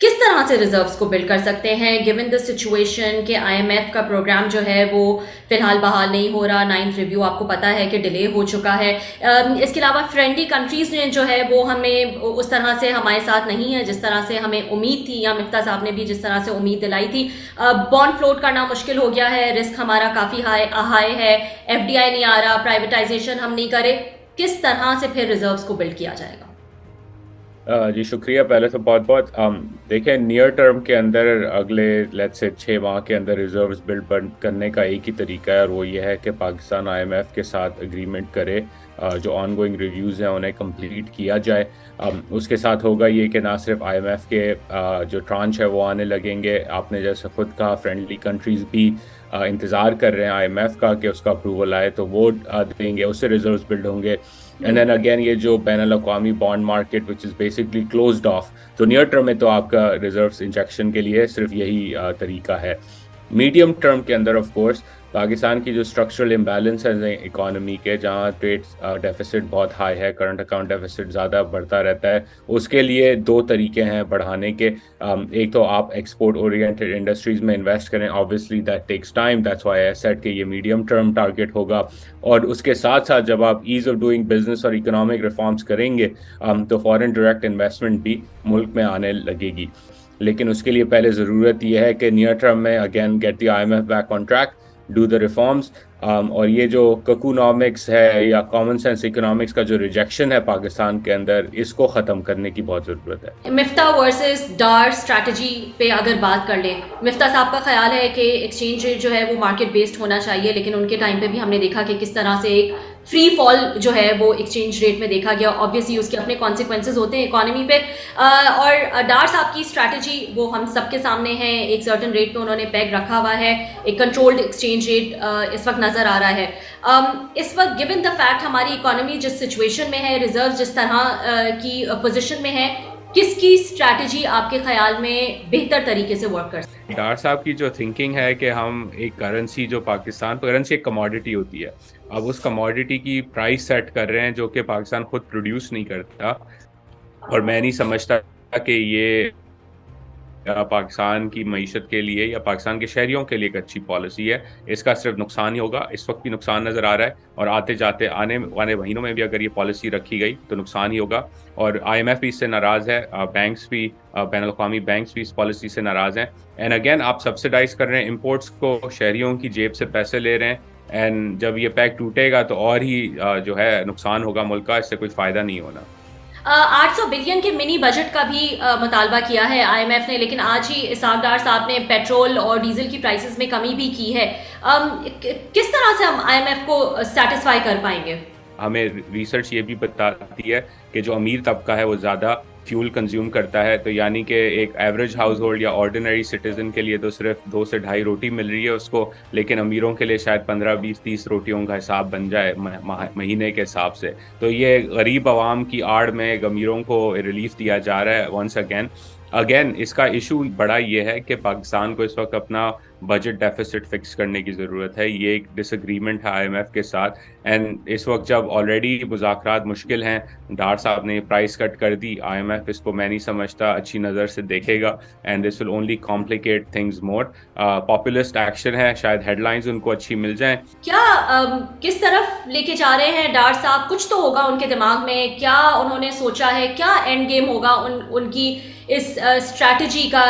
किस तरह से रिजर्व्स को बिल्ड कर सकते हैं गिवन द सिचुएशन कि आईएमएफ का प्रोग्राम जो है वो फिलहाल बहाल नहीं हो रहा, नाइन्थ रिव्यू आपको पता है कि डिले हो चुका है। इसके अलावा फ्रेंडली कंट्रीज ने जो है वो हमें उस तरह से हमारे साथ नहीं है जिस तरह से हमें उम्मीद थी, या मिफ्ता साहब ने भी जिस तरह से उम्मीद दिलाई थी। बॉन्ड फ्लोट करना मुश्किल हो गया है, रिस्क हमारा काफ़ी हाई है, एफडीआई नहीं आ रहा, प्राइवेटाइजेशन हम नहीं करे। किस तरह से फिर रिजर्व्स को बिल्ड किया जाएगा? जी शुक्रिया पहले तो बहुत बहुत देखिए नियर टर्म के अंदर अगले लेट्स से 6 माह के अंदर रिजर्व्स बिल्ड करने का एक ही तरीका है और वो ये है कि पाकिस्तान आईएमएफ के साथ एग्रीमेंट करे। जो ऑनगोइंग रिव्यूज़ हैं उन्हें कंप्लीट किया जाए। उसके साथ होगा ये कि ना सिर्फ आईएमएफ के जो ट्रांच है वो आने लगेंगे, आपने जैसे खुद कहा फ्रेंडली कंट्रीज़ भी इंतज़ार कर रहे हैं आईएमएफ का कि उसका अप्रूवल आए तो वो देंगे, उससे रिजर्व्स बिल्ड होंगे। एंड देन अगेन ये जो बैन अल-अक़वामी bond market which is basically closed off, तो नियर टर्म में तो आपका रिजर्व्स इंजेक्शन के लिए सिर्फ यही तरीका है। मीडियम टर्म के अंदर ऑफ कोर्स पाकिस्तान की जो स्ट्रक्चरल इम्बैलेंस है इकोनॉमी के, जहाँ ट्रेड डेफिसिट बहुत हाई है, करंट अकाउंट डेफिसिट ज़्यादा बढ़ता रहता है, उसके लिए दो तरीके हैं बढ़ाने के। एक तो आप एक्सपोर्ट ओरिएंटेड इंडस्ट्रीज में इन्वेस्ट करें, obviously that takes time, that's why I said कि ये मीडियम टर्म टारगेट होगा। और उसके साथ साथ जब आप ईज ऑफ डूइंग बिजनेस और इकोनॉमिक रिफॉर्म्स करेंगे तो फॉरेन डायरेक्ट इन्वेस्टमेंट भी मुल्क में आने लगेगी। लेकिन उसके लिए पहले ज़रूरत यह है कि नियर टर्म में again get the IMF back on track, do the reforms. और ये जो ककूनॉमिक्स है या कॉमन सेंस इकोनॉमिक्स का जो रिजेक्शन है पाकिस्तान के अंदर, इसको ख़त्म करने की बहुत ज़रूरत है। मिफ्ता वर्सेस डार स्ट्रैटेजी पे अगर बात कर लें, मिफ्ता साहब का ख्याल है कि एक्सचेंज रेट जो है वो मार्केट बेस्ड होना चाहिए, लेकिन उनके टाइम पे भी हमने देखा कि किस तरह से एक फ्री फॉल जो है वो एक्सचेंज रेट में देखा गया। ऑब्वियसली उसके अपने कॉन्सिक्वेंसेज होते हैं इकोनॉमी पे। और डार साहब की स्ट्रैटेजी वो हम सबके सामने है, एक सर्टन रेट पे उन्होंने पैग रखा हुआ है, एक कंट्रोल्ड एक्सचेंज रेट इस वक्त नज़र आ रहा है। इस वक्त गिवन द फैक्ट हमारी इकोनॉमी जिस सिचुएशन में है, रिजर्व जिस तरह की पोजिशन में है, किसकी स्ट्रैटेजी आपके ख्याल में बेहतर तरीके से वर्क कर सकती है? डार साहब की जो थिंकिंग है कि हम एक करेंसी, जो पाकिस्तान करेंसी एक कमोडिटी होती है, अब उस कमोडिटी की प्राइस सेट कर रहे हैं जो कि पाकिस्तान खुद प्रोड्यूस नहीं करता। और मैं नहीं समझता कि ये पाकिस्तान की मईशत के लिए या पाकिस्तान के शहरियों के लिए एक अच्छी पॉलिसी है। इसका सिर्फ नुकसान ही होगा, इस वक्त भी नुकसान नज़र आ रहा है और आते जाते आने वाले महीनों में भी अगर ये पॉलिसी रखी गई तो नुकसान ही होगा। और आईएमएफ भी इससे नाराज़ है, बैंक्स भी, बैन अल-अक़वामी बैंक्स भी इस पॉलिसी से नाराज़ हैं। एंड अगेन आप सब्सिडाइज कर रहे हैं इम्पोर्ट्स को, शहरियों की जेब से पैसे ले रहे हैं। एंड जब ये पैक टूटेगा तो और ही जो है नुकसान होगा मुल्क का, इससे कोई फ़ायदा नहीं होना। 800 बिलियन के मिनी बजट का भी मुतालबा किया है आईएमएफ ने, लेकिन आज ही इसहाक डार साहब ने पेट्रोल और डीजल की प्राइसेस में कमी भी की है। किस तरह से हम आईएमएफ को सेटिस्फाई कर पाएंगे? हमें रिसर्च ये भी बताती है कि जो अमीर तबका है वो ज़्यादा फ्यूल कंज्यूम करता है, तो यानी कि एक एवरेज हाउस होल्ड या ऑर्डिनरी सिटीजन के लिए तो सिर्फ 2 से ढाई रोटी मिल रही है उसको, लेकिन अमीरों के लिए शायद 15, 20, 30 रोटियों का हिसाब बन जाए महीने के हिसाब से। तो ये गरीब आवाम की आड़ में अमीरों को रिलीफ दिया जा रहा है वंस अगेन। इसका इशू बड़ा ये है कि पाकिस्तान को इस वक्त अपना बजट डेफिसिट फिक्स करने की ज़रूरत है। ये एक डिसएग्रीमेंट है आईएमएफ के साथ। एंड इस वक्त जब ऑलरेडी मुज़ाकरात मुश्किल हैं, डार साहब ने प्राइस कट कर दी, आईएमएफ इसको मैं नहीं समझता अच्छी नज़र से देखेगा and this will only complicate things more. Populist action है, शायद हेडलाइंस उनको अच्छी मिल जाएं। क्या किस तरफ लेके जा रहे हैं डार साहब? कुछ तो होगा उनके दिमाग में, क्या उन्होंने सोचा है, क्या एंड गेम होगा उनकी इस स्ट्रैटेजी का,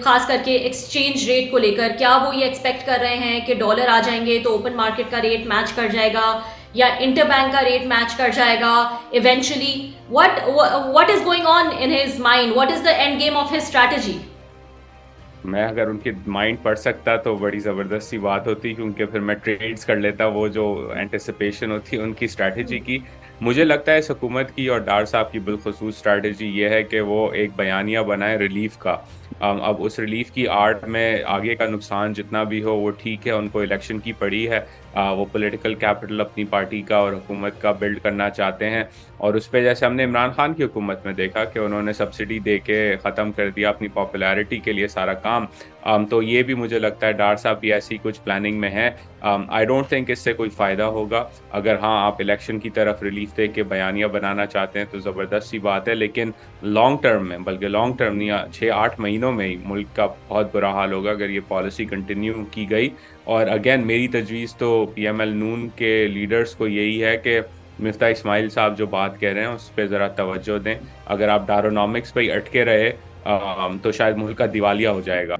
खास करके एक्सचेंज रेट को लेकर? क्या वो ये एक्सपेक्ट कर रहे हैं कि डॉलर आ जाएंगे तो ओपन मार्केट का रेट मैच कर जाएगा, या इंटरबैंक का रेट मैच कर जाएगा eventually? What is going on in his mind? What is the end game of his strategy? मैं अगर उनके माइंड पढ़ सकता तो बड़ी ज़बरदस्त सी बात होती, क्योंकि फिर मैं ट्रेड्स कर लेता, वो जो एंटिसिपेशन होती है उनकी स्ट्रैटेजी की। मुझे लगता है इस हुकूमत की और डार साहब की बिलखुसूस स्ट्रैटेजी ये है कि वो एक बयानिया बनाए रिलीफ का। अब उस रिलीफ की आड़ में आगे का नुकसान जितना भी हो वो ठीक है, उनको इलेक्शन की पड़ी है। वो पॉलिटिकल कैपिटल अपनी पार्टी का और हुकूमत का बिल्ड करना चाहते हैं। और उस पे जैसे हमने इमरान खान की हुकूमत में देखा कि उन्होंने सब्सिडी दे के ख़त्म कर दिया अपनी पॉपुलैरिटी के लिए सारा काम। तो ये भी मुझे लगता है डार साहब भी ऐसी कुछ प्लानिंग में है। आई डोंट थिंक इससे कोई फ़ायदा होगा। अगर हाँ, आप इलेक्शन की तरफ रिलीफ दे के बयानिया बनाना चाहते हैं तो ज़बरदस्त सी बात है, लेकिन लॉन्ग टर्म में, बल्कि लॉन्ग टर्म नहीं, 6-8 महीनों में ही मुल्क का बहुत बुरा हाल होगा अगर ये पॉलिसी कंटिन्यू की गई। और अगेन मेरी तजवीज़ तो पीएमएल नून के लीडर्स को यही है कि मिफ्ता इस्माइल साहब जो बात कह रहे हैं उस पे ज़रा तवज्जो दें। अगर आप डारोनॉमिक्स पे ही अटके रहे तो शायद मुल्क का दिवालिया हो जाएगा।